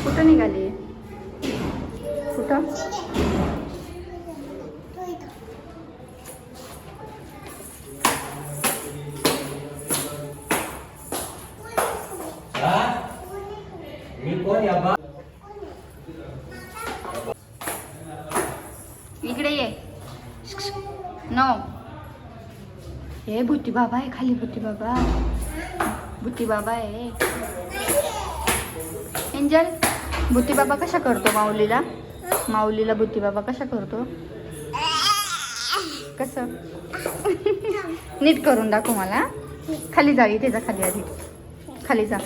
कुठं निघाली? कुठं? इकडे ये. नो. हे भूती बाबा आहे खाली. भूती बाबा. भूती बाबा आहे. एंजल, भूती बाबा कशा करतो माऊलीला? माऊलीला भूती बाबा कशा करतो? कसं? नीट करून दाखव मला. खाली जा. इथे जा खाली. आधी खाली जा.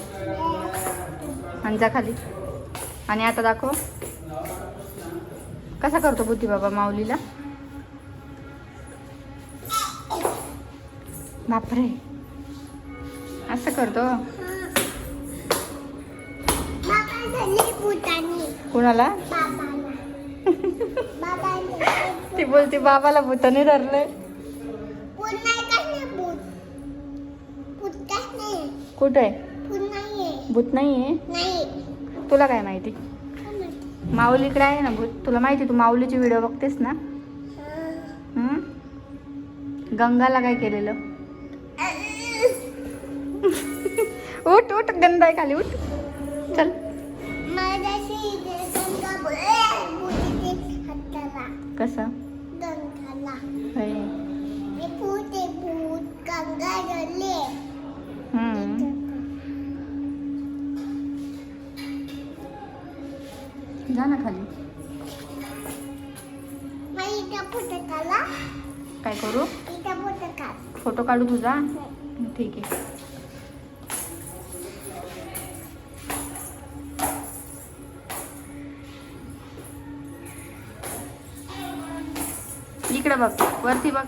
आणि जा खाली. आणि आता दाखव कसा करतो भूती बाबा माऊलीला. बापरे, असं करतो. कुणाला? ती बोलते बाबाला भूताने धरलंय. कुठे आहे? भूत नाहीये. तुला काय माहिती? माऊलीकडे आहे ना भूत. तुला माहिती? तू माऊलीचे व्हिडिओ बघतेस ना. गंगाला काय केलेलं? उठ उठ, गंगा आहे खाली. उठ चल. कसं? जा ना खाली. काय करू? फोटो काढू तुझा? ठीक आहे. इकडे बघ, वरती बघ.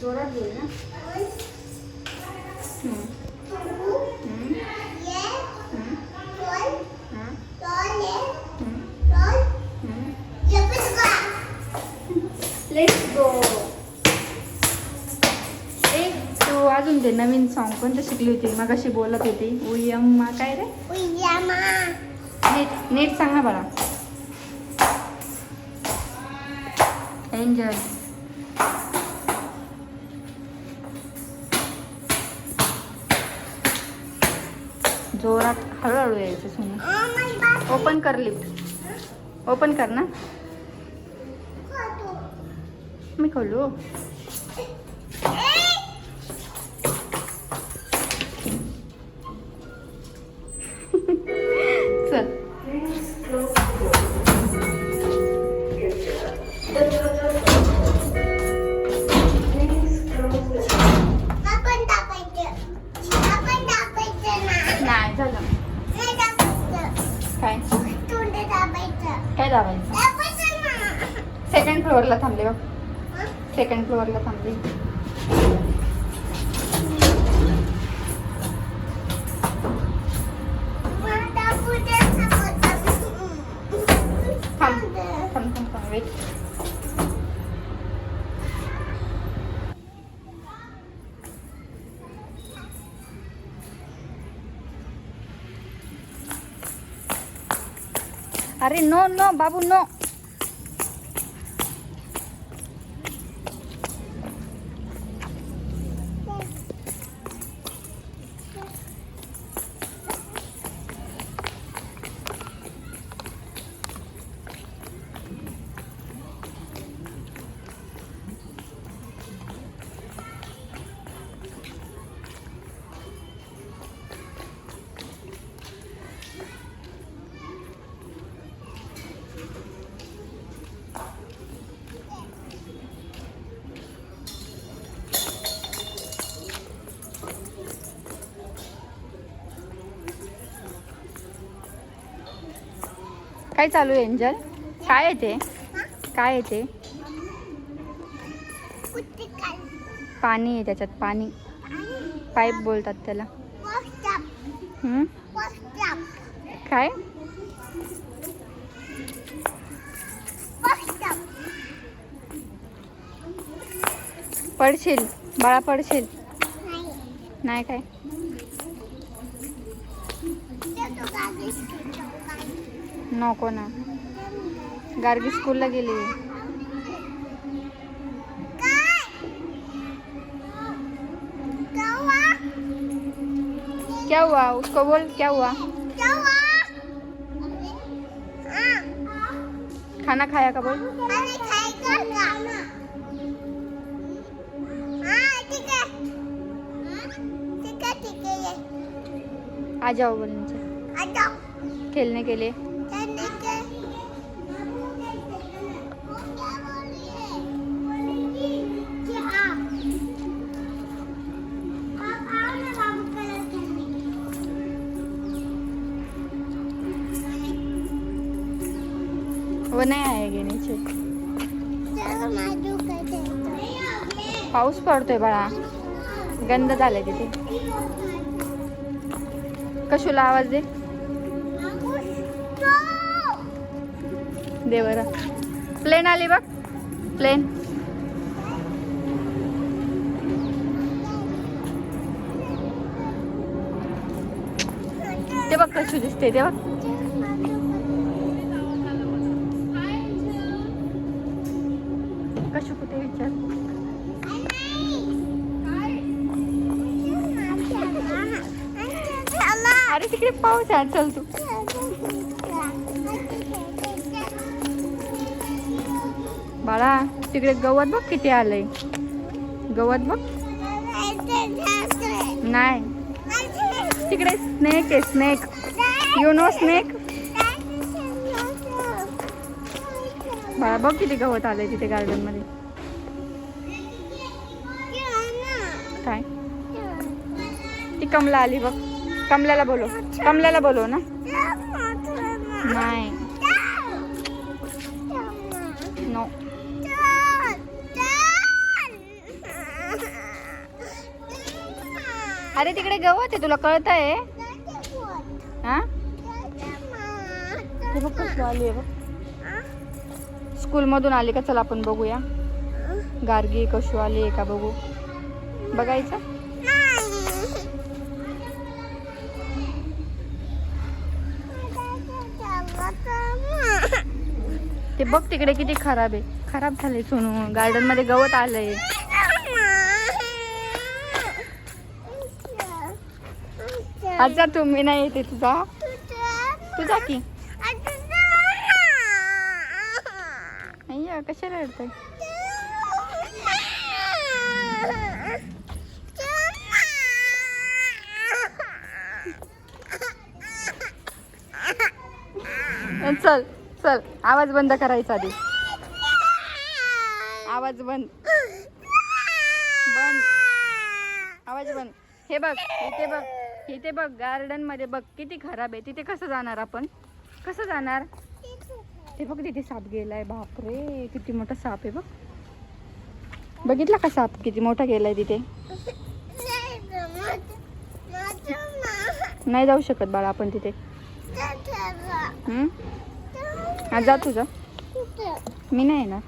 जोरात बोल ना. Let's go. तू अजून ते नवीन सॉन्ग कोणतं शिकली होती? मगाशी बोलत होती. उयम्मा काय रे? नीट नीट सांग ना बाळा. एंजल, जोरात हळूहळू यायचं. सोनू ओपन कर लिफ्ट. ओपन कर ना. मी खोलू? चल. नाही झालं. काय काय दाबायचं? सेकंड फ्लोअरला थांबले बघ. सेकंड फ्लोअरला थांबले. थांब थांब थांब वेट. अरे नो नो बाबू नो. काय चालू आहे एंजल? काय आहे ते? काय आहे ते? पाणी आहे त्याच्यात, पाणी. पाईप बोलतात त्याला. काय? पडशील बाळा, पडशील. नाही काय? नको ना, गार्गी स्कूलला गेली. क्या हुआ उसको बोल, क्या हुआ? खाना खाया का बोल. आ जाओ बोल नीचे खेलने के लिए. वो नाही आएगी नीचे. पाऊस पडतोय बाळा, गंद झालंय तिथे. कशूला आवाज दे. दे बरं. प्लेन आली बघ, प्लेन. ते बघ कशू दिसते ते बघ. कशू कुठे विचार. अरे तिकडे पाऊस आहे, चल तू. बाळा तिकडे गवत बघ किती आलंय. गवत बघ. नाही तिकडे स्नेक आहे, स्नेक. You know snake. बाळा बघ किती गवत आलंय तिथे गार्डन मध्ये. काय? ती कमला आली बघ. कमल्याला बोलो, कमल्याला बोलो ना. नाही नो. अरे तिकडे गवत आहे, तुला कळतंय? हा हे बघ कसं आली आहे बघ. स्कूल मधून आली का? चल आपण बघूया. गार्गी कशू आली का बघू. बघायचं. ते बघ तिकडे किती खराब आहे. खराब झाले सोनू. गार्डन मध्ये गवत आलंय. अच्छा तुम्ही नाही येते. तुझा तुझा की अय्या कशाला रडतंय. चल चल, आवाज बंद करायचा आधी. आवाज बंद, बंद, आवाज बंद. हे बघ इथे बघ, इथे बघ गार्डन मध्ये बघ किती खराब आहे. तिथे कसं जाणार आपण? कसं जाणार? ते बघ तिथे साप गेलाय. बापरे किती मोठा साप आहे बघ. बघितला का साप किती मोठा गेलाय तिथे? नाही जाऊ शकत बाळा आपण तिथे. आज जा तुझा. मी नाही येणार.